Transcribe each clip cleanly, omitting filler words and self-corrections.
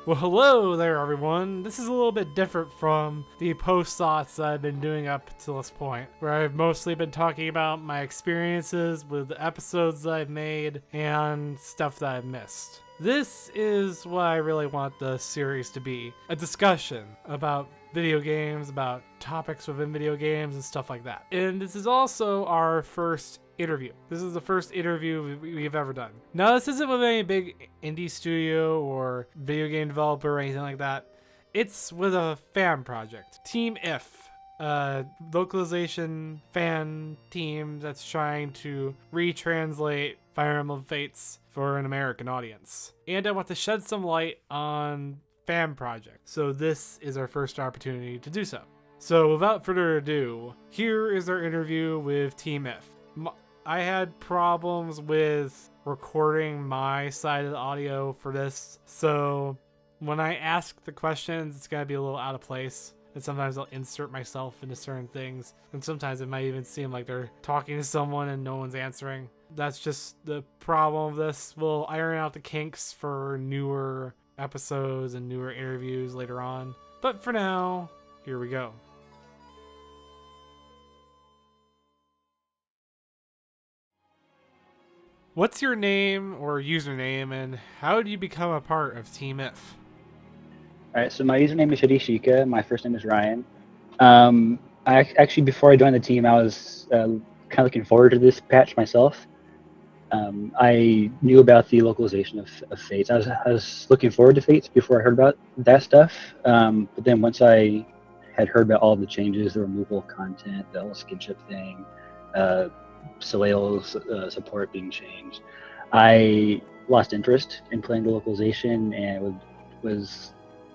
Well, hello there, everyone. This is a little bit different from the post thoughts that I've been doing up to this point, where I've mostly been talking about my experiences with the episodes that I've made and stuff that I've missed. This is what I really want the series to be, a discussion about video games, about topics within video games and stuff like that. And this is also our first interview. This is the first interview we've ever done. Now, this isn't with any big indie studio or video game developer or anything like that. It's with a fan project, Team If, a localization fan team that's trying to retranslate Fire Emblem Fates for an American audience. And I want to shed some light on fan project. So this is our first opportunity to do so. So without further ado, here is our interview with Team If. I had problems with recording my side of the audio for this, so when I ask the questions, it's going to be a little out of place, and sometimes I'll insert myself into certain things, and sometimes it might even seem like they're talking to someone and no one's answering. That's just the problem of this. We'll iron out the kinks for newer episodes and newer interviews later on, but for now, here we go. What's your name or username, and how did you become a part of Team If? Alright, so my username is Shadishika, my first name is Ryan. Actually, before I joined the team, I was kind of looking forward to this patch myself. I knew about the localization of Fates. I was looking forward to Fates before I heard about that stuff. But then once I had heard about all of the changes, the removal of content, the whole skinship thing, Soleil's support being changed, I lost interest in playing the localization, and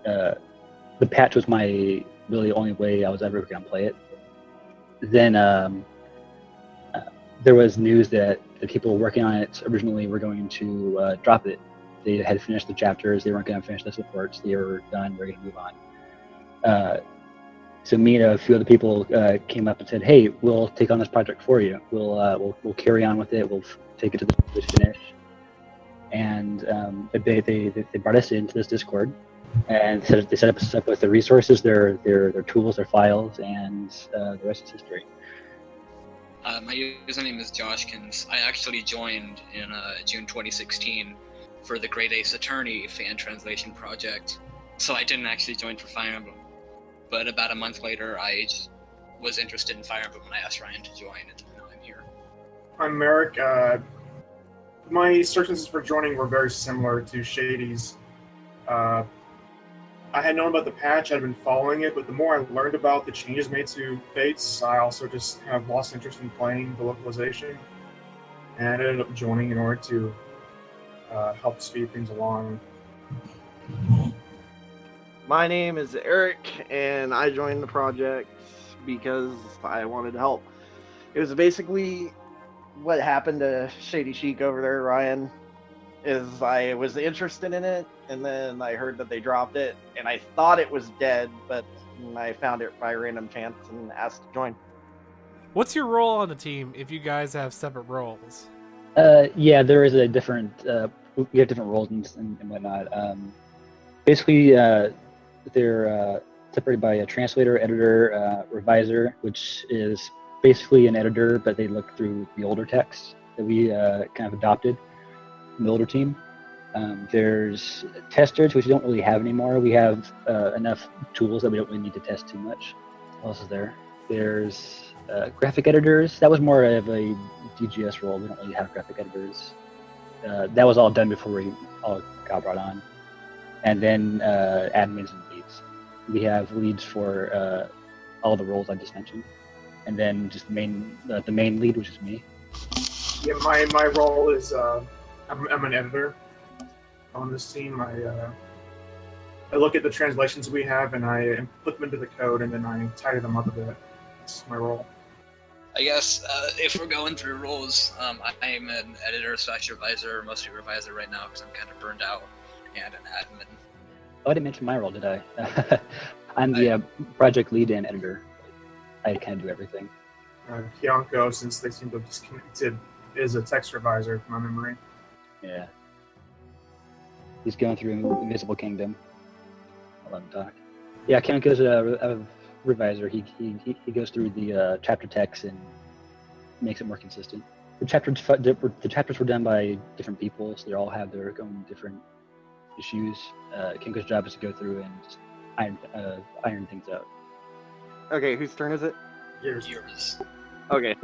the patch was my really only way I was ever going to play it. Then there was news that the people working on it originally were going to drop it. They had finished the chapters, they weren't going to finish the supports, they were done, they were going to move on. So me and a few other people came up and said, "Hey, we'll take on this project for you. We'll carry on with it. We'll take it to the finish." And they brought us into this Discord, and they set us up with the resources, their tools, their files, and the rest is history. My username is Joshkins. I actually joined in June 2016 for the Great Ace Attorney fan translation project, so I didn't actually join for Fire Emblem. But about a month later, I was interested in Fire Emblem and I asked Ryan to join, and now I'm here. I'm Merrick. My circumstances for joining were very similar to Shady's. I had known about the patch, I'd been following it, but the more I learned about the changes made to Fates, I also just have lost interest in playing the localization, and I ended up joining in order to help speed things along. My name is Eric, and I joined the project because I wanted to help. It was basically what happened to Shady Chic over there, Ryan, is I was interested in it, and then I heard that they dropped it, and I thought it was dead, but I found it by random chance and asked to join. What's your role on the team if you guys have separate roles? Yeah, there is a different. We have different roles and whatnot. Basically, they're separated by a translator, editor, reviser, which is basically an editor, but they look through the older texts that we kind of adopted from the older team. There's testers, which we don't really have anymore. We have enough tools that we don't really need to test too much. What else is there? There's graphic editors. That was more of a DGS role. We don't really have graphic editors. That was all done before we all got brought on. And then admins and leads. We have leads for all the roles I just mentioned, and then just the main lead, which is me. Yeah, my role is I'm an editor on this team. I look at the translations we have and I put them into the code, and then I tidy them up a bit. That's my role. I guess if we're going through roles, I'm an editor / reviser, mostly reviser right now because I'm kind of burned out, and an admin. Oh, I didn't mention my role, did I? I'm the project lead and editor. I kind of do everything. Kianko, since they seem to have disconnected, is a text reviser from my memory. Yeah. He's going through Invisible Kingdom. I'll let him talk. Yeah, Chronicles a reviser. He goes through the chapter text and makes it more consistent. The chapters were done by different people, so they all have their own different issues. Kenko's job is to go through and just iron things out. Okay, whose turn is it? Yours. Okay.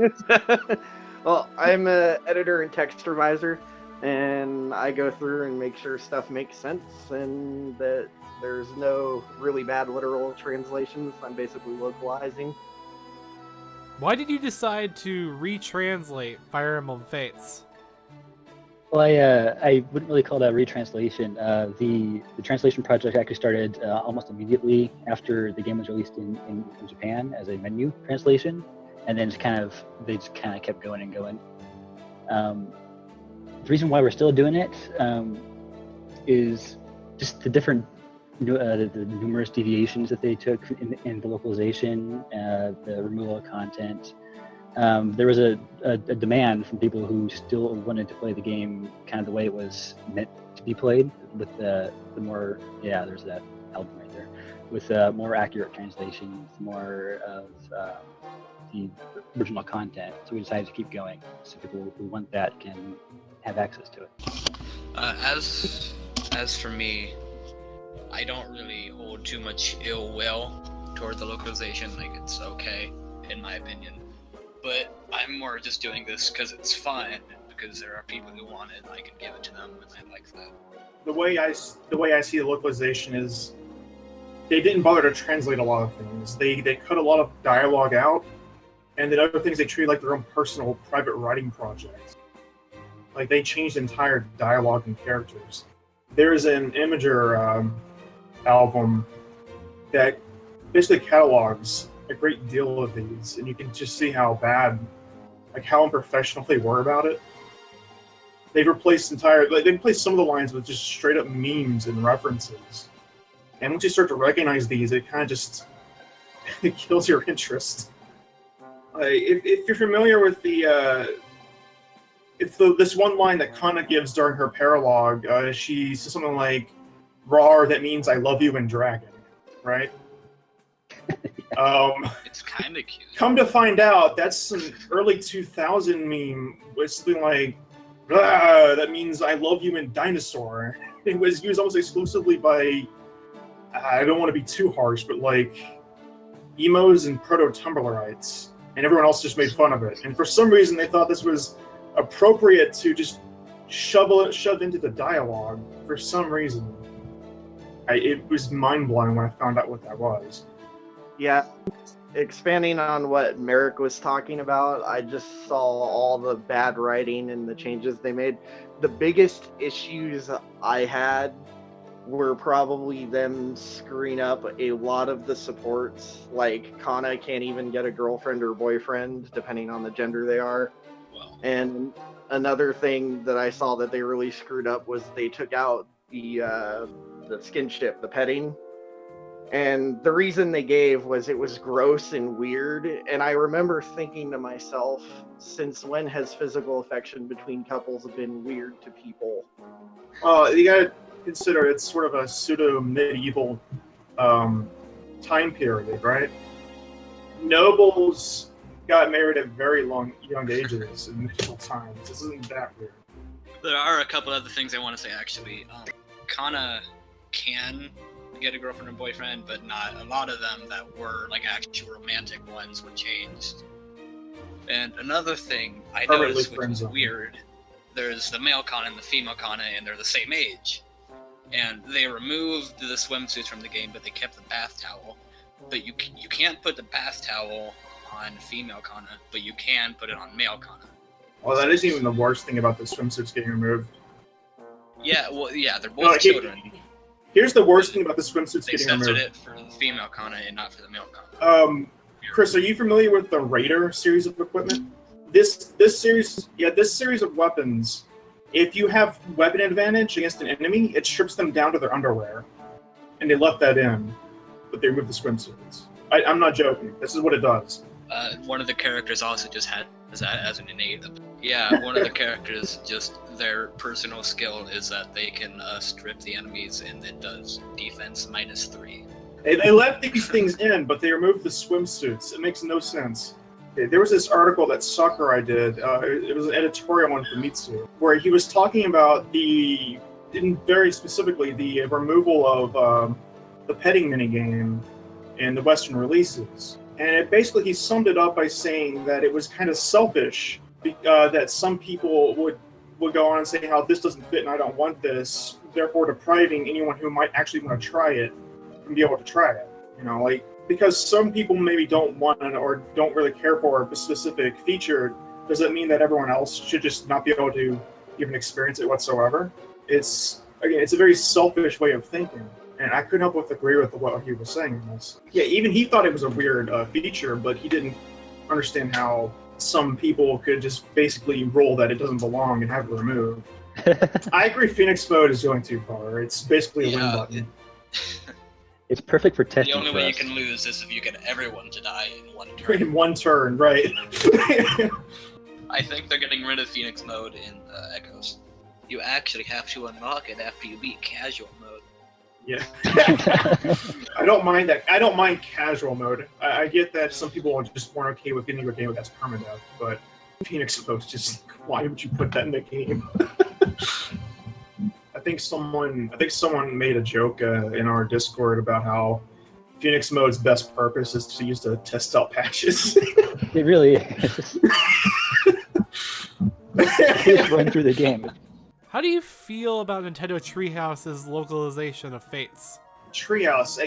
Well, I'm an editor and text reviser, and I go through and make sure stuff makes sense and that there's no really bad literal translations. I'm basically localizing. Why did you decide to retranslate Fire Emblem Fates? Well, I wouldn't really call that retranslation. The translation project actually started almost immediately after the game was released in Japan as a menu translation, and then they just kind of kept going and going. The reason why we're still doing it is just the different the numerous deviations that they took in the localization, the removal of content. There was a demand from people who still wanted to play the game kind of the way it was meant to be played, with the more, there's that album right there, with more accurate translations, more of the original content. So we decided to keep going, so people who want that can have access to it. As for me, I don't really hold too much ill will toward the localization. Like, it's okay, in my opinion. But I'm more just doing this because it's fun, because there are people who want it, and I can give it to them, and I like that. The way I see the localization is, they didn't bother to translate a lot of things. They cut a lot of dialogue out, and then other things they treat like their own personal, private writing projects. Like, they changed entire dialogue and characters. There's an Imager album that basically catalogs a great deal of these, and you can just see how bad, like how unprofessional they were about it. They've replaced they replaced some of the lines with just straight up memes and references. And once you start to recognize these, it kind of just it kills your interest. If you're familiar with this one line that Kana gives during her paralogue, she says something like, "Rar, that means I love you in Dragon," right? It's kind of cute. Come to find out, that's an early 2000 meme with something like, "That means I love you in Dinosaur." It was used almost exclusively by, I don't want to be too harsh, but like emos and proto-Tumblrites, and everyone else just made fun of it. And for some reason, they thought this was appropriate to just shove into the dialogue for some reason. It was mind-blowing when I found out what that was. Yeah, expanding on what Merrick was talking about, I just saw all the bad writing and the changes they made. The biggest issues I had were probably them screwing up a lot of the supports. Like, Kana can't even get a girlfriend or boyfriend, depending on the gender they are. Well, And another thing that I saw that they really screwed up was they took out the skinship, the petting. And the reason they gave was it was gross and weird. And I remember thinking to myself, since when has physical affection between couples been weird to people? You gotta consider it's sort of a pseudo-medieval time period, right? Nobles got married at very young ages in medieval times. This isn't that weird. there are a couple other things I want to say, actually. Kana can get a girlfriend or boyfriend, but not a lot of them that were like actual romantic ones were changed. And another thing I noticed, which was weird, there's the male Kana and the female Kana, and they're the same age. And they removed the swimsuits from the game, but they kept the bath towel. But you can't put the bath towel on female Kana, but you can put it on male Kana. Well, that isn't even the worst thing about the swimsuits getting removed. Yeah, well, yeah, they're both children. Here's the worst thing about the swimsuits They getting removed. censored it for the female Kana and not for the male Kana. Chris, are you familiar with the Raider series of equipment? This series of weapons, if you have weapon advantage against an enemy, it strips them down to their underwear. And they left that in, but they removed the swimsuits. I'm not joking. This is what it does. One of the characters also just had that as an innate Yeah, one of the characters, just their personal skill is that they can strip the enemies, and it does defense -3. They left these things in, but they removed the swimsuits. It makes no sense. There was this article that Sakurai did. It was an editorial on Famitsu, where he was talking about very specifically, the removal of the petting minigame in the Western releases. And basically, he summed it up by saying that it was kind of selfish that some people would go on and say how this doesn't fit and I don't want this, therefore depriving anyone who might actually want to try it from be able to try it. You know, like, because some people maybe don't want it or don't really care for a specific feature, does that mean that everyone else should just not be able to even experience it whatsoever? It's a very selfish way of thinking. And I couldn't help but agree with what he was saying in this. Yeah, even he thought it was a weird feature, but he didn't understand how some people could just basically roll that it doesn't belong and have it removed. I agree Phoenix mode is going too far. It's basically a win button. It's perfect for testing. The only for way us. you can lose is if you get everyone to die in one turn. In one turn, right. I think they're getting rid of Phoenix mode in Echoes. You actually have to unlock it after you beat casual mode. Yeah. I don't mind that. I don't mind casual mode. I get that some people just weren't okay with getting a game that's permadeath, but Phoenix mode, just why would you put that in the game? I think someone made a joke in our Discord about how Phoenix mode's best purpose is to use to test out patches. It really is. Just run through the game. How do you feel about Nintendo Treehouse's localization of Fates? Treehouse,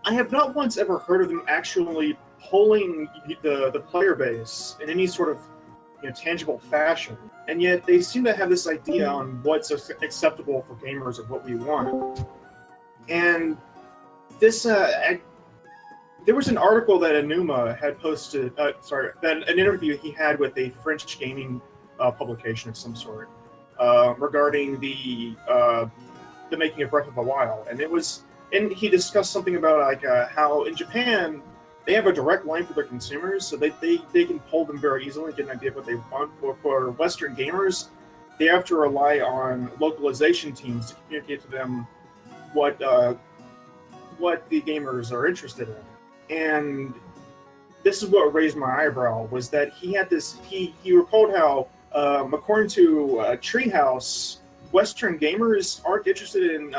I have not once ever heard of them actually polling the player base in any sort of tangible fashion, and yet they seem to have this idea on what's acceptable for gamers of what we want. And this, there was an article that Enuma had posted, an interview he had with a French gaming publication of some sort, regarding the making of Breath of the Wild, and he discussed something about like how in Japan they have a direct line for their consumers, so they can pull them very easily and get an idea of what they want. But for Western gamers, they have to rely on localization teams to communicate to them what the gamers are interested in. And this is what raised my eyebrow, was that he had this. He recalled how, according to Treehouse, Western gamers aren't interested in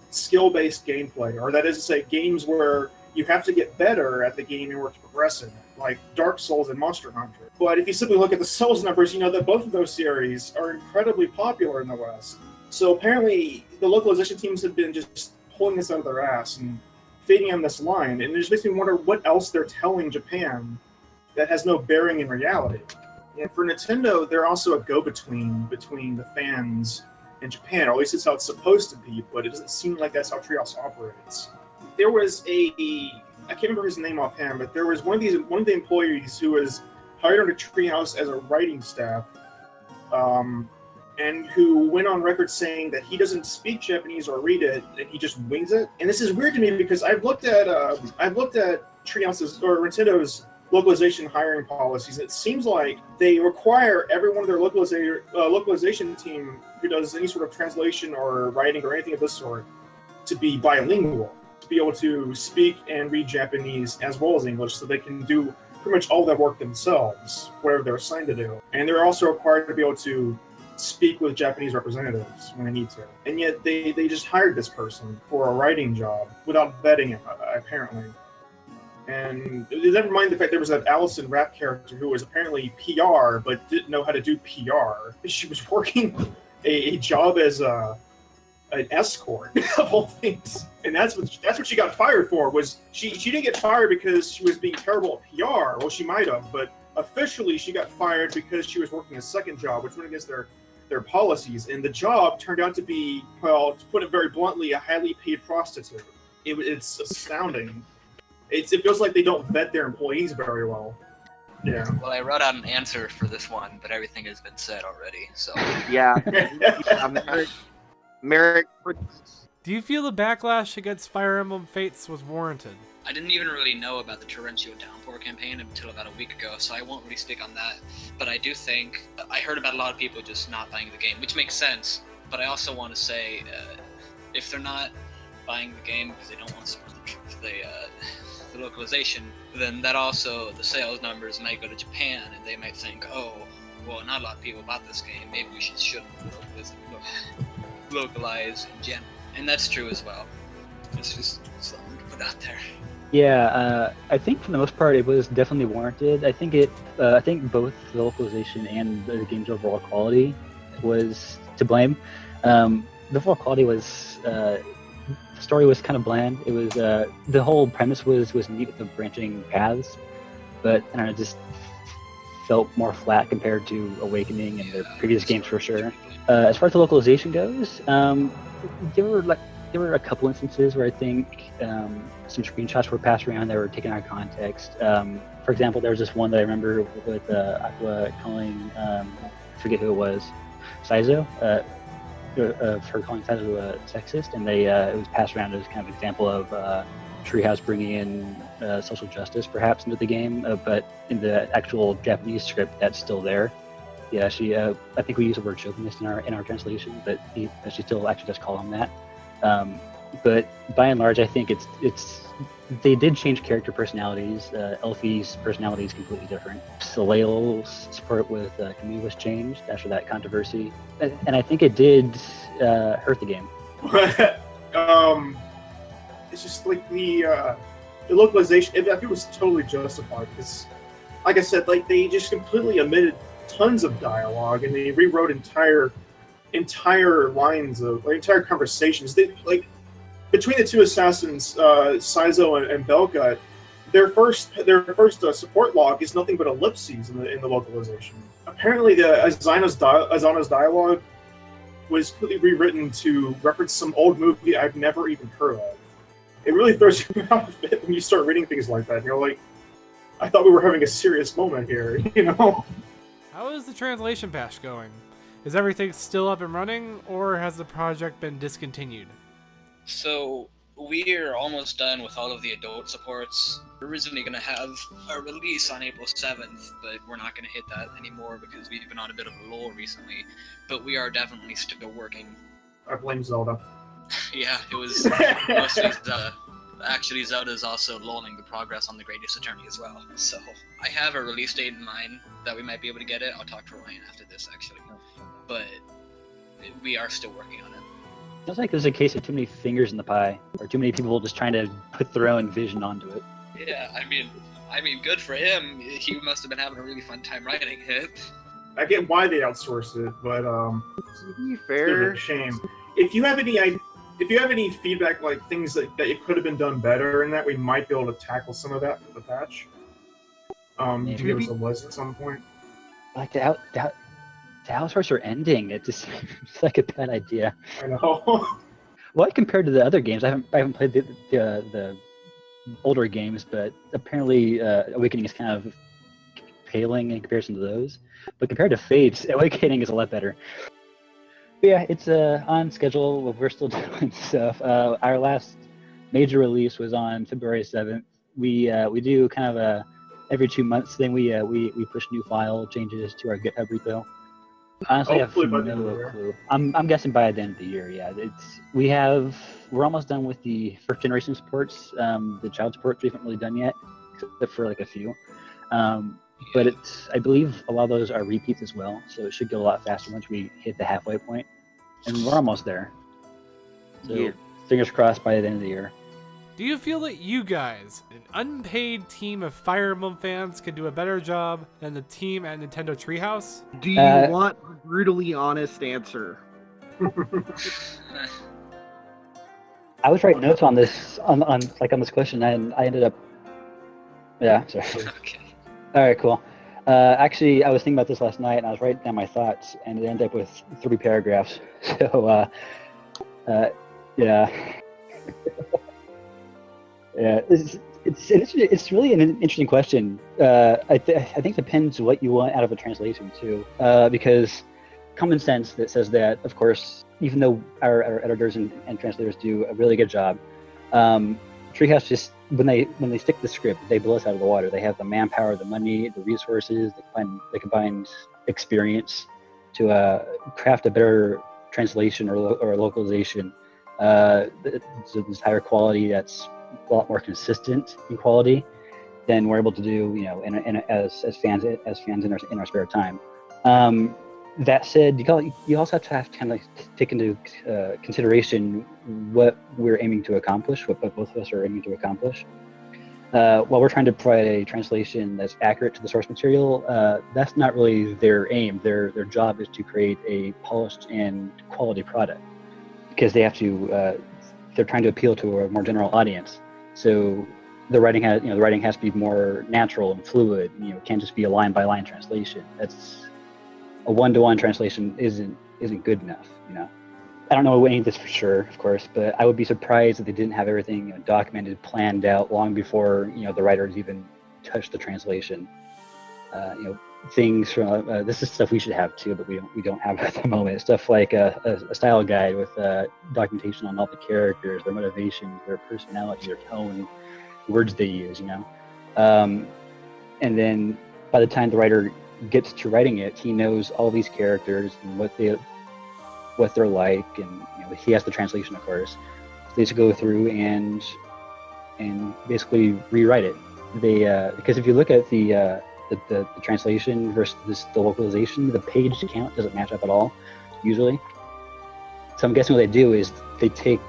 skill-based gameplay, or that is to say, games where you have to get better at the game in order to progress in it, like Dark Souls and Monster Hunter. But if you simply look at the Souls numbers, you know that both of those series are incredibly popular in the West. So apparently, the localization teams have been just pulling this out of their ass and feeding on this line, and it just makes me wonder what else they're telling Japan that has no bearing in reality. And for Nintendo, they're also a go-between between the fans and Japan, or at least it's how it's supposed to be, but it doesn't seem like that's how Treehouse operates. There was I can't remember his name offhand, but there was one of the employees who was hired under Treehouse as a writing staff, and who went on record saying that he doesn't speak Japanese or read it, and he just wings it. And this is weird to me because I've looked at Treehouse's or Nintendo's localization hiring policies. It seems like they require every one of their localization team who does any sort of translation or writing or anything of this sort to be bilingual, to be able to speak and read Japanese as well as English, so they can do pretty much all that work themselves, whatever they're assigned to do. And they're also required to be able to speak with Japanese representatives when they need to. And yet they just hired this person for a writing job without vetting him, apparently. And never mind the fact there was that Allison Rapp character who was apparently PR but didn't know how to do PR. She was working a job as an escort of all things, and that's what she got fired for. Was she didn't get fired because she was being terrible at PR? Well, she might have, but officially she got fired because she was working a second job, which went against their policies. And the job turned out to be, well, to put it very bluntly, a highly paid prostitute. It's astounding. It feels like they don't vet their employees very well. Yeah. Well, I wrote out an answer for this one, but everything has been said already, so... Yeah. Merrick. Do you feel the backlash against Fire Emblem Fates was warranted? I didn't even really know about the torrential downpour campaign until about a week ago, so I won't really speak on that. But I do think I heard about a lot of people just not buying the game, which makes sense. But I also want to say, if they're not buying the game because they don't want to support the localization, then that also, the sales numbers might go to Japan, and they might think, oh, well, not a lot of people bought this game, maybe we shouldn't localize in general. And that's true as well. It's just something to put out there. Yeah, I think for the most part it was definitely warranted. I think I think both the localization and the game's overall quality was to blame. The overall quality was, the story was kind of bland. It was, the whole premise was neat with the branching paths, but I don't know, it just felt more flat compared to Awakening and their previous games for sure. As far as the localization goes, there were a couple instances where I think some screenshots were passed around that were taken out of context. For example, there was this one that I remember with Aqua calling, I forget who it was, Saizo, for calling Saizo sexist, and it was passed around as kind of an example of Treehouse bringing in social justice perhaps into the game, but in the actual Japanese script that's still there. Yeah, I think we use the word chauvinist in our translation, but she still actually does call him that. But by and large, I think they did change character personalities. Elfie's personality is completely different. Soleil's support with Camille was changed after that controversy, and I think it did hurt the game. It's just like the localization. I think it was totally justified because, like I said, like they just completely omitted tons of dialogue and they rewrote entire lines of entire conversations. They between the two assassins, Saizo and Belka, their first support log is nothing but ellipses in the localization. Apparently, Azana's dialogue was completely rewritten to reference some old movie I've never even heard of. It really throws you out of it when you start reading things like that. And you're like, I thought we were having a serious moment here, you know? How is the translation patch going? Is everything still up and running, or has the project been discontinued? So, we're almost done with all of the adult supports. We're originally going to have a release on April 7th, but we're not going to hit that anymore because we've been on a bit of a lull recently. But we are definitely still working. I blame Zelda. Yeah, it was mostly Zelda. Actually, Zelda is also lulling the progress on the Great Ace Attorney as well. So, I have a release date in mind that we might be able to get it. I'll talk to Ryan after this, actually. But we are still working on it. Sounds like there's a case of too many fingers in the pie, or too many people just trying to put their own vision onto it. Yeah, I mean, good for him. He must have been having a really fun time writing it. I get why they outsourced it, but to be fair, it's a shame. If you have any feedback, like things that it could have been done better, and that we might be able to tackle some of that with the patch. You can give us a list at some point. Like the outsource or ending, it just seems like a bad idea. I know. Well, compared to the other games, I haven't played the older games, but apparently Awakening is kind of paling in comparison to those. But compared to Fates, Awakening is a lot better. But yeah, it's on schedule. We're still doing stuff. Our last major release was on February 7th. We do kind of a every 2 months thing. We push new file changes to our GitHub repo. Honestly, I have no clue. I'm guessing by the end of the year. Yeah, we're almost done with the first generation supports. The child supports we haven't really done yet, except for like a few. But I believe a lot of those are repeats as well, so it should go a lot faster once we hit the halfway point, and we're almost there. So yeah. Fingers crossed by the end of the year. Do you feel that you guys, an unpaid team of Fire Emblem fans, can do a better job than the team at Nintendo Treehouse? Do you want a brutally honest answer? I was writing notes on this on this question, and I ended up. Yeah, sorry. Okay. All right, cool. Actually, I was thinking about this last night, and I was writing down my thoughts, and it ended up with 3 paragraphs. So, yeah. Yeah, it's really an interesting question. I think it depends what you want out of a translation too, because common sense that says that, of course, even though our editors and translators do a really good job, Treehouse just when they stick the script, they blow us out of the water. They have the manpower, the money, the resources, the combined experience to craft a better translation or localization. This higher quality that's a lot more consistent in quality than we're able to do, as fans in our spare time. That said, you also have to kind of take into consideration what we're aiming to accomplish, what both of us are aiming to accomplish. While we're trying to provide a translation that's accurate to the source material, that's not really their aim. Their job is to create a polished and quality product, because they have to. They're trying to appeal to a more general audience. So the writing has to be more natural and fluid. It can't just be a line by line translation. That's a one-to-one translation isn't good enough. I don't know any of this for sure, of course, but I would be surprised if they didn't have everything documented, planned out long before the writers even touched the translation. Things from this is stuff we should have too, but we don't have at the moment. Stuff like a style guide with documentation on all the characters, their motivations, their personality, their tone, words they use. And then by the time the writer gets to writing it, he knows all these characters and what they're like, and he has the translation, of course. So they just go through and basically rewrite it. They because if you look at the translation versus the localization, the page count doesn't match up at all, usually. So I'm guessing what they do is they take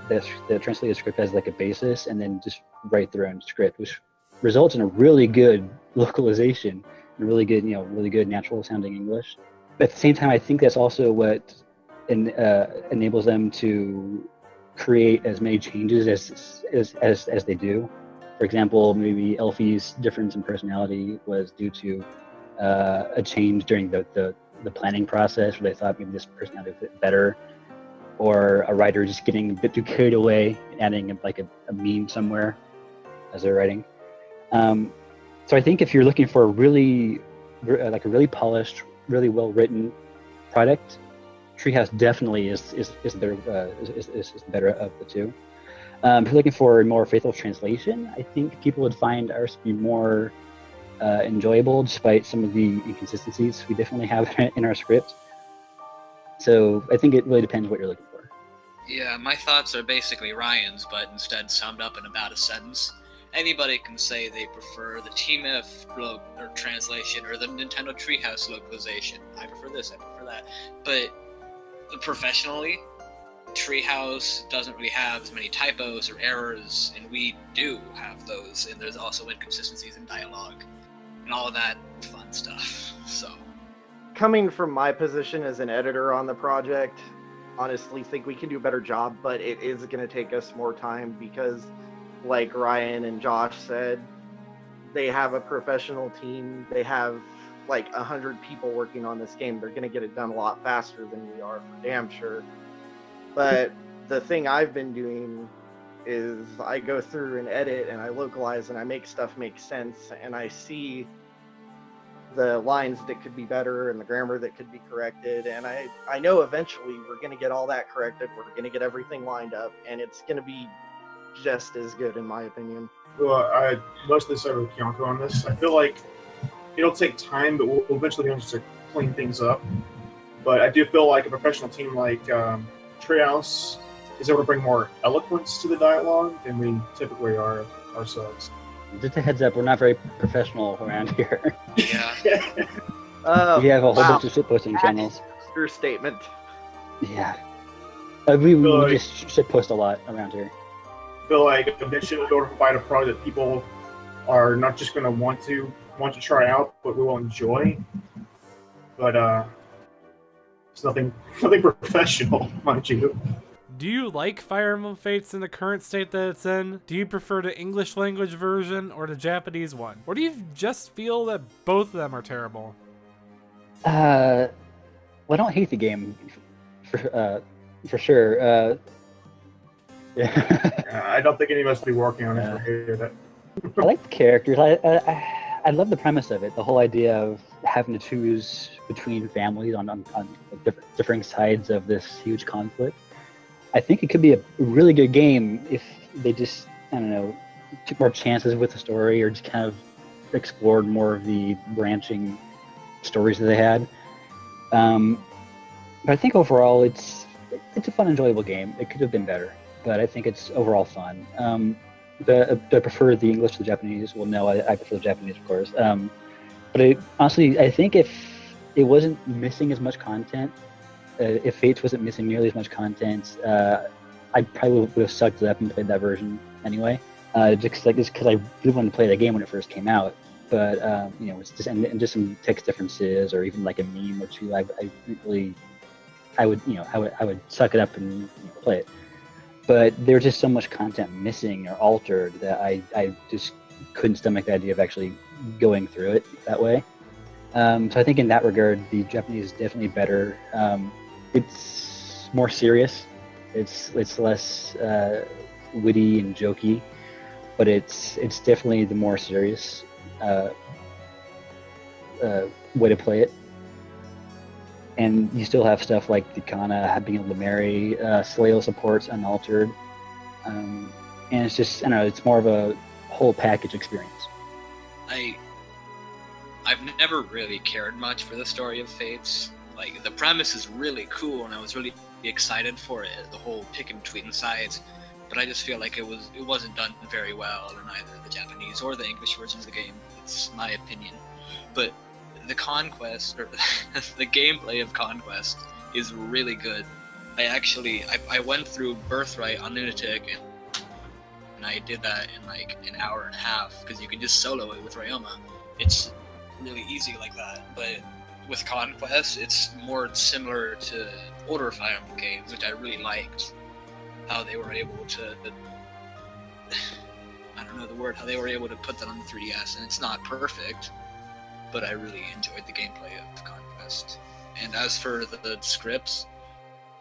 the translated script as like a basis and then just write their own script, which results in a really good localization and really good natural sounding English. But at the same time, I think that's also what enables them to create as many changes as they do. For example, maybe Elfie's difference in personality was due to a change during the planning process, where they thought maybe this personality would fit better, or a writer just getting a bit too carried away and adding like a meme somewhere as they're writing. So I think if you're looking for a really polished, really well written product, Treehouse definitely is the better of the two. If you're looking for a more faithful translation, I think people would find ours to be more enjoyable, despite some of the inconsistencies we definitely have in our script. So I think it really depends what you're looking for. Yeah, my thoughts are basically Ryan's, but instead summed up in about a sentence. Anybody can say they prefer the TMF or translation or the Nintendo Treehouse localization. I prefer this, I prefer that. But professionally, Treehouse doesn't really have as many typos or errors, and we do have those, and there's also inconsistencies in dialogue and all of that fun stuff. So, coming from my position as an editor on the project, honestly think we can do a better job, but it is going to take us more time because, like Ryan and Josh said, they have a professional team. They have like 100 people working on this game. They're going to get it done a lot faster than we are, for damn sure. But the thing I've been doing is I go through and edit and I localize and I make stuff make sense, and I see the lines that could be better and the grammar that could be corrected, and I know eventually we're going to get all that corrected. We're going to get everything lined up, and it's going to be just as good, in my opinion. Well, I mostly side with Kyonko on this. I feel like it'll take time, but we'll eventually be able to clean things up. But I do feel like a professional team like Treehouse is able to bring more eloquence to the dialogue than we typically are ourselves. Just a heads up, we're not very professional around here. yeah. We have a whole bunch of shitposting channels. Your statement. Yeah. We just shitpost a lot around here. I feel like eventually we'll be able to provide a product that people are not just going to want to try out, but we will enjoy. But it's nothing professional, mind you. Do you like Fire Emblem Fates in the current state that it's in? Do you prefer the English language version or the Japanese one? Or do you just feel that both of them are terrible? Well, I don't hate the game, for sure. I don't think any of us will be working on it for here. I like the characters. I love the premise of it. The whole idea of having to choose between families on differing sides of this huge conflict. I think it could be a really good game if they just, I don't know, took more chances with the story, or just kind of explored more of the branching stories that they had. But I think overall it's a fun, enjoyable game. It could have been better, but I think it's overall fun. Do I prefer the English to the Japanese? Well, no, I prefer the Japanese, of course. But honestly, I think if it wasn't missing as much content, if Fates wasn't missing nearly as much content, I probably would have sucked it up and played that version anyway. Just because I really wanted to play that game when it first came out. But it's just and just some text differences, or even like a meme or two. I would suck it up and play it. But there's just so much content missing or altered that I just couldn't stomach the idea of actually going through it that way. So I think in that regard, the Japanese is definitely better. It's more serious. It's less witty and jokey, but it's definitely the more serious way to play it. And you still have stuff like the Kana being able to marry Slayo supports unaltered, and it's just, I don't know, it's more of a whole package experience. I've never really cared much for the story of Fates. Like, the premise is really cool, and I was really excited for it, the whole picking between sides. But I just feel like it wasn't done very well in either the Japanese or the English version of the game. It's my opinion. But the Conquest, or the gameplay of Conquest, is really good. I went through Birthright on Lunatic, and I did that in like an hour and a half, because you can just solo it with Ryoma. It's really easy like that. But with Conquest, it's more similar to older Fire Emblem games, which I really liked. How they were able to, I don't know the word, how they were able to put that on the 3DS, and it's not perfect, but I really enjoyed the gameplay of Conquest. And as for the scripts,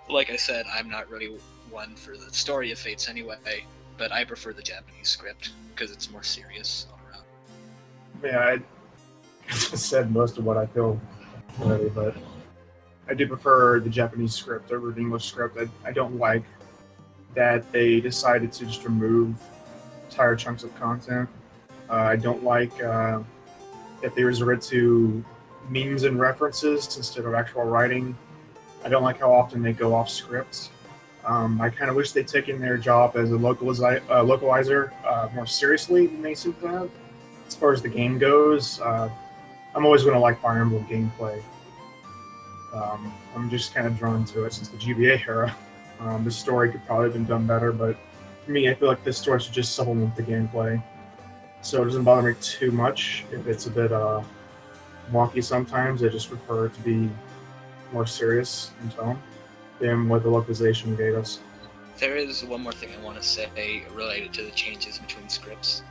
like I said, I'm not really one for the story of Fates anyway, but I prefer the Japanese script, because it's more serious all around. Yeah, I said most of what I feel already, but I do prefer the Japanese script over the English script. I don't like that they decided to just remove entire chunks of content. I don't like if they resort to memes and references instead of actual writing. I don't like how often they go off script. I kind of wish they'd taken their job as a localizer more seriously than they seem to have. As far as the game goes, I'm always going to like Fire Emblem gameplay. I'm just kind of drawn to it since the GBA era. The story could probably have been done better, but for me, I feel like this story should just supplement the gameplay. So it doesn't bother me too much if it's a bit wonky sometimes. I just prefer it to be more serious in tone than what the localization gave us. There is one more thing I want to say related to the changes between scripts.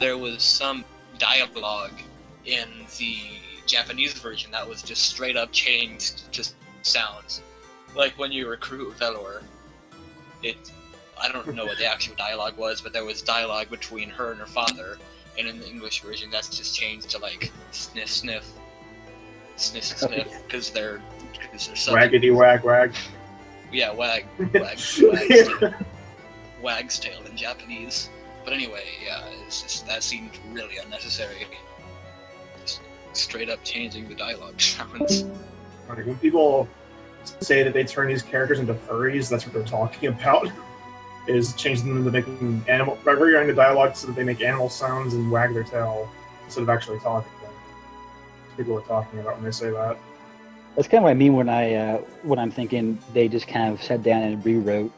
There was some dialogue in the Japanese version that was just straight up changed to sounds. Like when you recruit Velor, I don't know what the actual dialogue was, but there was dialogue between her and her father, and in the English version that's just changed to like sniff sniff, sniff sniff, because they're Waggity wag wag. Yeah, wag's tail in Japanese. But anyway, yeah, that seemed really unnecessary. Just straight up changing the dialogue sounds. Like when people say that they turn these characters into furries, that's what they're talking about. Is changing them to making rewriting the dialogue so that they make animal sounds and wag their tail instead of actually talking. People are talking about when they say that. That's kind of what I mean when I'm thinking they just kind of sat down and rewrote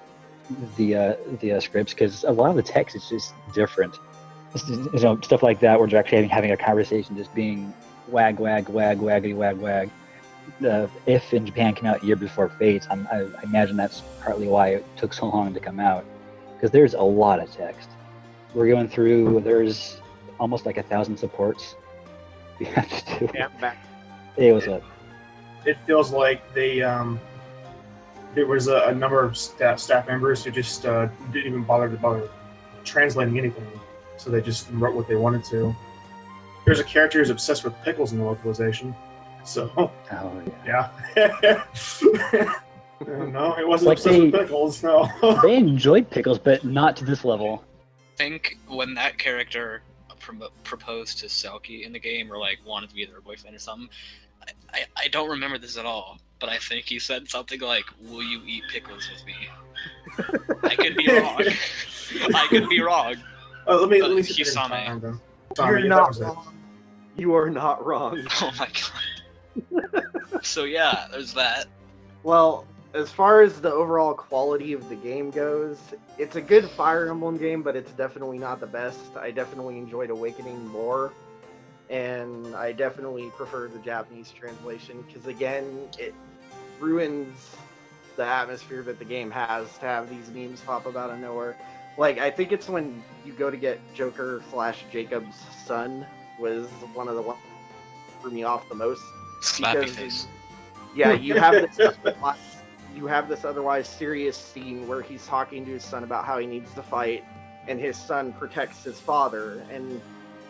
the scripts, because a lot of the text is just different. Stuff like that where they're actually having a conversation, just being wag wag wag waggity wag wag. If in Japan came out a year before Fates, I imagine that's partly why it took so long to come out, because there's a lot of text. We're going through, there's almost like 1,000 supports we have to do. Yeah, back. Hey, what's up? It feels like they there was a number of staff members who just didn't even bother translating anything, so they just wrote what they wanted to. There's a character who's obsessed with pickles in the localization. So, oh yeah. No, it wasn't like obsessed with pickles, no. They enjoyed pickles, but not to this level. think when that character proposed to Selkie in the game, or like wanted to be their boyfriend or something, I don't remember this at all, but I think he said something like, "Will you eat pickles with me?" I could be wrong. I could be wrong. Let me see. Hisame. You're not wrong. You are not wrong. Oh my god. So yeah, there's that. Well, as far as the overall quality of the game goes, it's a good Fire Emblem game, but it's definitely not the best. I definitely enjoyed Awakening more, and I definitely prefer the Japanese translation, because again, it ruins the atmosphere that the game has to have these memes pop up out of nowhere. Like, I think it's when you go to get Joker/Jacob's son was one of the ones that threw me off the most. Slappy face. Yeah, you have this otherwise serious scene where he's talking to his son about how he needs to fight, and his son protects his father. And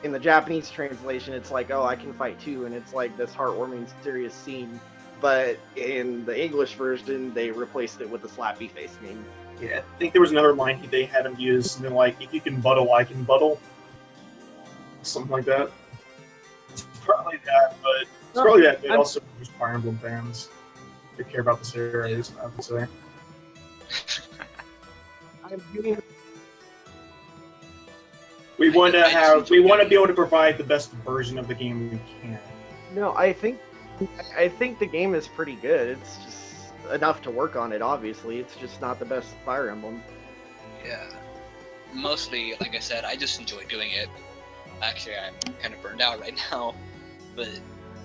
in the Japanese translation, it's like, "Oh, I can fight too," and it's like this heartwarming, serious scene. But in the English version, they replaced it with the slappy face meme. Yeah, I think there was another line they had him use, something like, "If you can buddle, I can buddle." Something like that. It's probably that, but it's probably that. But also, just Fire Emblem fans that care about the series, I would say. We want to be able to provide the best version of the game we can. No, I think the game is pretty good. It's just enough to work on it, obviously. It's just not the best Fire Emblem. Yeah. Mostly, like I said, I just enjoy doing it. Actually, I'm kind of burned out right now, but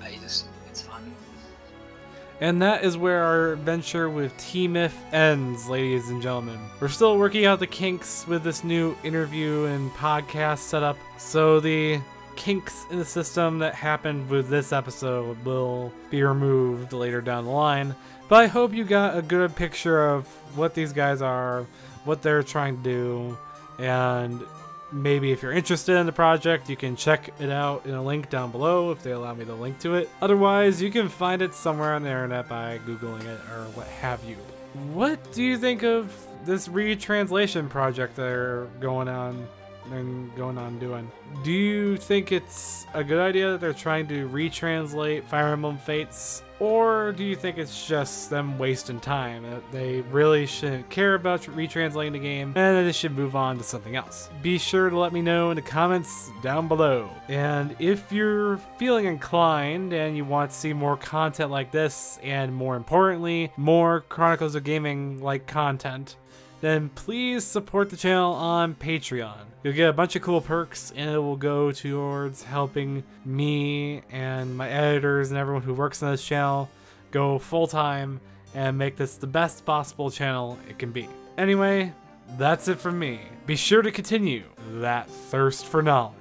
it's fun. And that is where our adventure with T-Myth ends, ladies and gentlemen. We're still working out the kinks with this new interview and podcast setup, so the kinks in the system that happened with this episode will be removed later down the line. But I hope you got a good picture of what these guys are, what they're trying to do, and maybe if you're interested in the project, you can check it out in a link down below if they allow me to link to it. Otherwise, you can find it somewhere on the internet by Googling it or what have you. What do you think of this retranslation project they're going on doing? Do you think it's a good idea that they're trying to retranslate Fire Emblem Fates? Or do you think it's just them wasting time, that they really shouldn't care about retranslating the game and that they should move on to something else? Be sure to let me know in the comments down below. And if you're feeling inclined and you want to see more content like this, and more importantly, more Chronicles of Gaming like content, then please support the channel on Patreon. You'll get a bunch of cool perks, and it will go towards helping me and my editors and everyone who works on this channel go full-time and make this the best possible channel it can be. Anyway, that's it from me. Be sure to continue that thirst for knowledge.